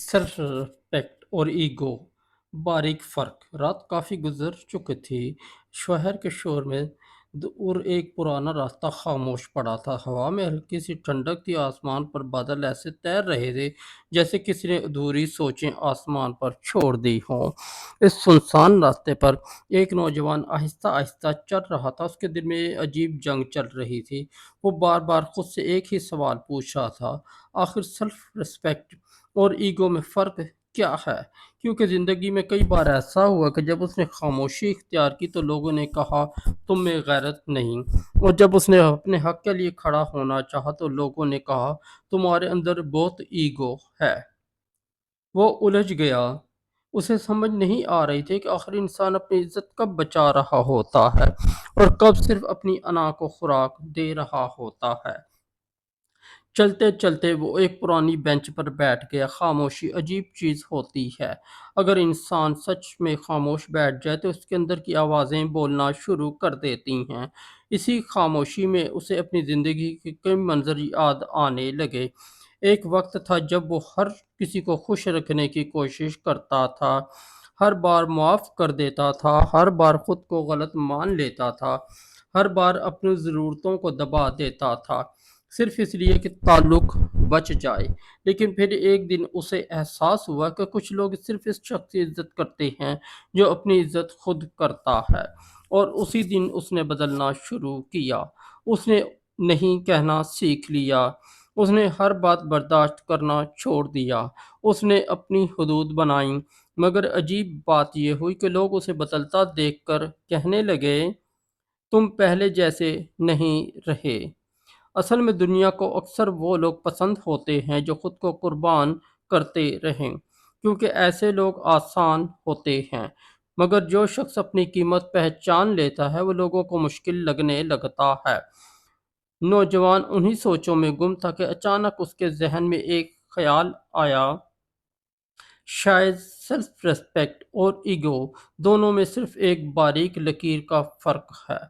Self respect और ego बारीक फर्क। रात काफी गुजर चुकी थी। शहर के शोर में दूर एक पुराना रास्ता खामोश पड़ा था। हवा में हल्की सी ठंडक थी। आसमान पर बादल ऐसे तैर रहे थे जैसे किसी ने अधूरी सोचें आसमान पर छोड़ दी हों। इस सुनसान रास्ते पर एक नौजवान आहिस्ता आहिस्ता चल रहा था। उसके दिल में अजीब जंग चल रही थी। वो बार बार खुद से एक ही सवाल पूछ रहा था, आखिर सेल्फ रिस्पेक्ट और ईगो में फ़र्क क्या है? क्योंकि ज़िंदगी में कई बार ऐसा हुआ कि जब उसने खामोशी इख्तियार की तो लोगों ने कहा तुम में गैरत नहीं, और जब उसने अपने हक के लिए खड़ा होना चाहा तो लोगों ने कहा तुम्हारे अंदर बहुत ईगो है। वो उलझ गया। उसे समझ नहीं आ रही थी कि आखिर इंसान अपनी इज्जत कब बचा रहा होता है और कब सिर्फ अपनी अना को खुराक दे रहा होता है। चलते चलते वो एक पुरानी बेंच पर बैठ गया। खामोशी अजीब चीज़ होती है। अगर इंसान सच में खामोश बैठ जाए तो उसके अंदर की आवाज़ें बोलना शुरू कर देती हैं। इसी खामोशी में उसे अपनी ज़िंदगी के कई मंजर याद आने लगे। एक वक्त था जब वो हर किसी को खुश रखने की कोशिश करता था, हर बार माफ़ कर देता था, हर बार खुद को गलत मान लेता था, हर बार अपनी ज़रूरतों को दबा देता था सिर्फ इसलिए कि ताल्लुक बच जाए। लेकिन फिर एक दिन उसे एहसास हुआ कि कुछ लोग सिर्फ इस शख्स की इज्जत करते हैं जो अपनी इज्जत खुद करता है। और उसी दिन उसने बदलना शुरू किया। उसने नहीं कहना सीख लिया। उसने हर बात बर्दाश्त करना छोड़ दिया। उसने अपनी हदूद बनाई। मगर अजीब बात यह हुई कि लोग उसे बदलता देखकर कहने लगे तुम पहले जैसे नहीं रहे। असल में दुनिया को अक्सर वो लोग पसंद होते हैं जो खुद को कुर्बान करते रहें, क्योंकि ऐसे लोग आसान होते हैं। मगर जो शख्स अपनी कीमत पहचान लेता है वो लोगों को मुश्किल लगने लगता है। नौजवान उन्हीं सोचों में गुम था कि अचानक उसके जहन में एक ख्याल आया, शायद सेल्फ रिस्पेक्ट और ईगो दोनों में सिर्फ एक बारीक लकीर का फर्क है।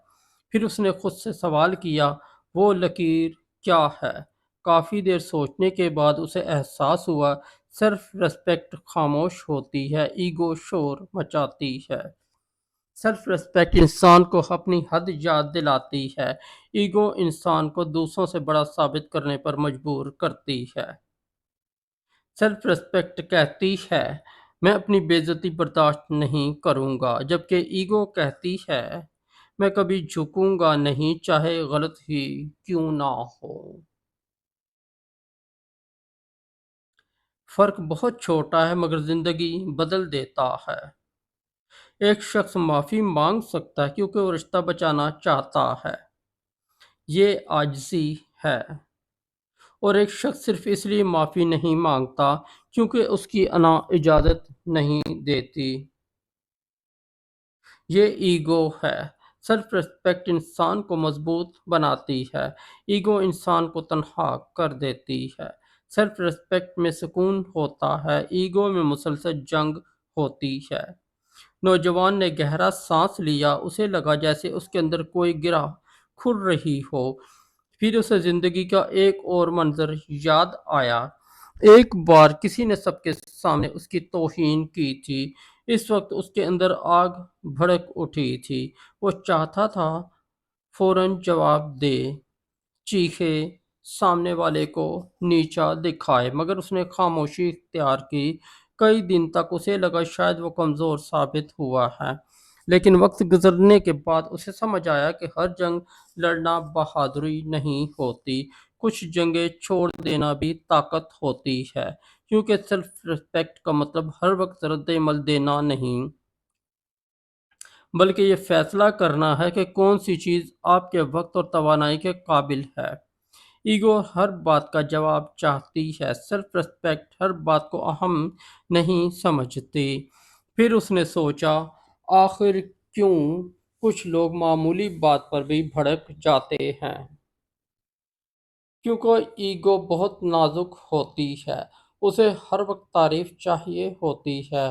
फिर उसने खुद से सवाल किया, वो लकीर क्या है? काफ़ी देर सोचने के बाद उसे एहसास हुआ, सेल्फ रिस्पेक्ट खामोश होती है, ईगो शोर मचाती है। सेल्फ रिस्पेक्ट इंसान को अपनी हद याद दिलाती है, ईगो इंसान को दूसरों से बड़ा साबित करने पर मजबूर करती है। सेल्फ रिस्पेक्ट कहती है मैं अपनी बेइज्जती बर्दाश्त नहीं करूंगा, जबकि ईगो कहती है मैं कभी झुकूंगा नहीं चाहे गलत ही क्यों ना हो। फर्क बहुत छोटा है मगर जिंदगी बदल देता है। एक शख्स माफी मांग सकता है क्योंकि वो रिश्ता बचाना चाहता है, ये आजिज़ी है। और एक शख्स सिर्फ इसलिए माफी नहीं मांगता क्योंकि उसकी अना इजाजत नहीं देती, ये ईगो है। सेल्फ रिस्पेक्ट इंसान को मजबूत बनाती है, ईगो इंसान को तन्हा कर देती है। सेल्फ रिस्पेक्ट में सुकून होता है, ईगो में मुसलसल जंग होती है। नौजवान ने गहरा सांस लिया। उसे लगा जैसे उसके अंदर कोई गिरा खुल रही हो। फिर उसे जिंदगी का एक और मंजर याद आया। एक बार किसी ने सबके सामने उसकी तौहीन की थी। इस वक्त उसके अंदर आग भड़क उठी थी। वो चाहता था फौरन जवाब दे, चीखे, सामने वाले को नीचा दिखाए, मगर उसने खामोशी इख्तियार की। कई दिन तक उसे लगा शायद वो कमज़ोर साबित हुआ है, लेकिन वक्त गुजरने के बाद उसे समझ आया कि हर जंग लड़ना बहादुरी नहीं होती, कुछ जंगें छोड़ देना भी ताकत होती है। क्योंकि सेल्फ रिस्पेक्ट का मतलब हर वक्त रद्द-ए-अमल देना नहीं, बल्कि ये फैसला करना है कि कौन सी चीज़ आपके वक्त और तवानाई के काबिल है। ईगो हर बात का जवाब चाहती है, सेल्फ रिस्पेक्ट हर बात को अहम नहीं समझती। फिर उसने सोचा, आखिर क्यों कुछ लोग मामूली बात पर भी भड़क जाते हैं? क्योंकि ईगो बहुत नाजुक होती है। उसे हर वक्त तारीफ चाहिए होती है,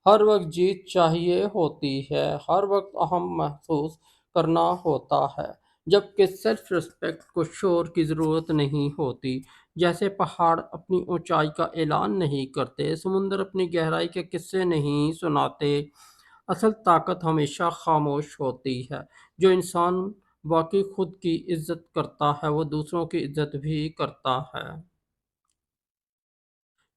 हर वक्त जीत चाहिए होती है, हर वक्त अहम महसूस करना होता है। جبکہ سیلف رسپیکٹ کو شور کی ضرورت نہیں ہوتی۔ جیسے پہاڑ اپنی اونچائی کا اعلان نہیں کرتے، سمندر اپنی گہرائی کے قصے نہیں سناتے، اصل طاقت ہمیشہ خاموش ہوتی ہے۔ جو انسان واقعی خود کی عزت کرتا ہے وہ دوسروں کی عزت بھی کرتا ہے۔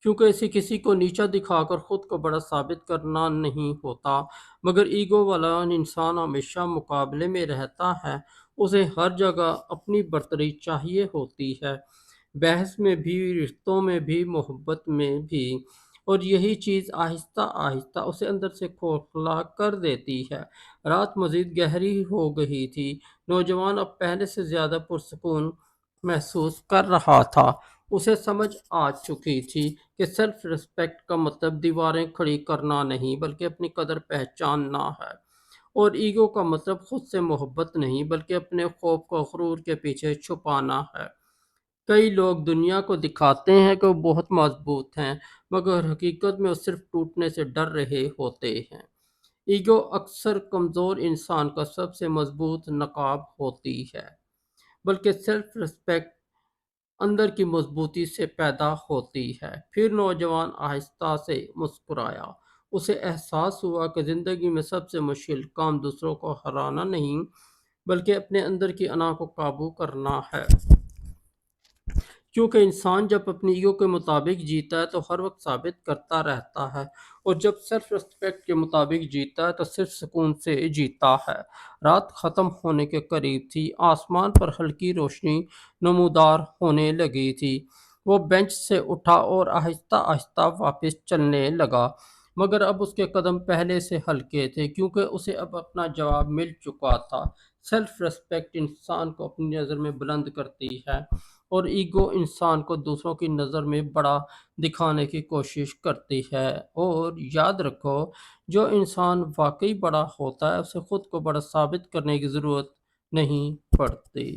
کیونکہ اسے کسی کو نیچا دکھا کر خود کو بڑا ثابت کرنا نہیں ہوتا، مگر ایگو والا انسان ہمیشہ مقابلے میں رہتا ہے۔ اسے ہر جگہ اپنی برتری چاہیے ہوتی ہے، بحث میں بھی، رشتوں میں بھی، محبت میں بھی، اور یہی چیز آہستہ آہستہ اسے اندر سے کھوکھلا کر دیتی ہے۔ رات مزید گہری ہو گئی تھی۔ نوجوان اب پہلے سے زیادہ پرسکون محسوس کر رہا تھا۔ اسے سمجھ آ چکی تھی کہ سیلف رسپیکٹ کا مطلب دیواریں کھڑی کرنا نہیں بلکہ اپنی قدر پہچاننا ہے، اور ایگو کا مطلب خود سے محبت نہیں بلکہ اپنے خوف کو غرور کے پیچھے چھپانا ہے۔ کئی لوگ دنیا کو دکھاتے ہیں کہ وہ بہت مضبوط ہیں، مگر حقیقت میں وہ صرف ٹوٹنے سے ڈر رہے ہوتے ہیں۔ ایگو اکثر کمزور انسان کا سب سے مضبوط نقاب ہوتی ہے، بلکہ سیلف رسپیکٹ اندر کی مضبوطی سے پیدا ہوتی ہے۔ پھر نوجوان آہستہ سے مسکرایا۔ اسے احساس ہوا کہ زندگی میں سب سے مشکل کام دوسروں کو ہرانا نہیں بلکہ اپنے اندر کی انا کو قابو کرنا ہے۔ کیونکہ انسان جب اپنی ایگو کے مطابق جیتا ہے تو ہر وقت ثابت کرتا رہتا ہے، اور جب سیلف رسپیکٹ کے مطابق جیتا ہے تو صرف سکون سے جیتا ہے۔ رات ختم ہونے کے قریب تھی، آسمان پر ہلکی روشنی نمودار ہونے لگی تھی۔ وہ بینچ سے اٹھا اور آہستہ آہستہ واپس چلنے لگا، مگر اب اس کے قدم پہلے سے ہلکے تھے کیونکہ اسے اب اپنا جواب مل چکا تھا۔ سیلف رسپیکٹ انسان کو اپنی نظر میں بلند کرتی ہے، اور ایگو انسان کو دوسروں کی نظر میں بڑا دکھانے کی کوشش کرتی ہے۔ اور یاد رکھو، جو انسان واقعی بڑا ہوتا ہے اسے خود کو بڑا ثابت کرنے کی ضرورت نہیں پڑتی۔